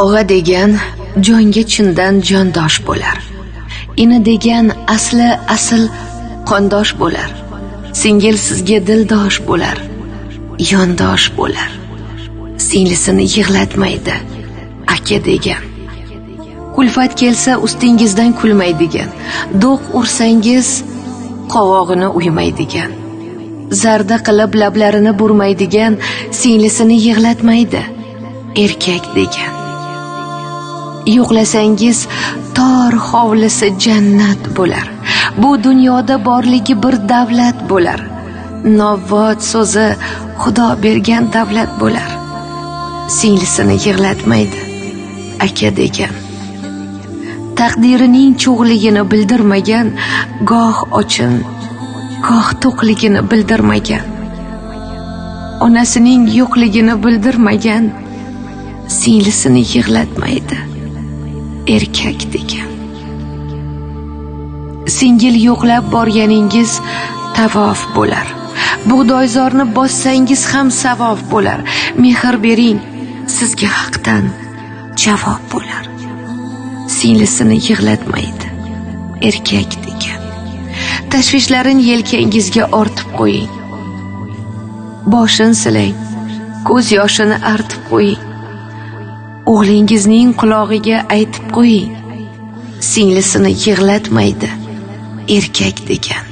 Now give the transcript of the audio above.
Og'a degan jonga chindan jondosh bo'lar. Ini degan asl qondosh bo'lar. Singil sizga dildosh bo'lar, yondosh bo'lar. Singlisini yig'latmaydi, aka degan. Kulfat kelsa ustingizdan kulmaydigan, do'q ursangiz qovog'ini uymaydigan. Zarda qilib lablarini burmaydigan, singlisini yig'latmaydi, erkak degan. Yo'qlasangiz tor hovlisi jannat bo'lar. Bu dunyoda borligi bir davlat bo'lar. Novvot so'zi Xudo bergan davlat bo'lar. Singlisini yig'latmaydi, aka degan. Taqdirining cho'g'ligini bildirmagan, goh ochin, goh to'qligini bildirmagan. Onasining yo'qligini bildirmagan, singlisini yig'latmaydi, erkak degan. Singil yo'qlab borganingiz tavof bo'lar. Bug'doyzorni bossangiz ham savob bo'lar. Mehr bering, sizga haqdan javob bo'lar. Singlisini yig'latmaydi, erkak degan. Tashvishlarin yelkangizga ortib qo'ying. Boshin silang, ko'z yoshini artib qo'ying. O'g'lingizning qulog'iga aytib qo'ying. Singlisini yig'latmaydi, erkak degan.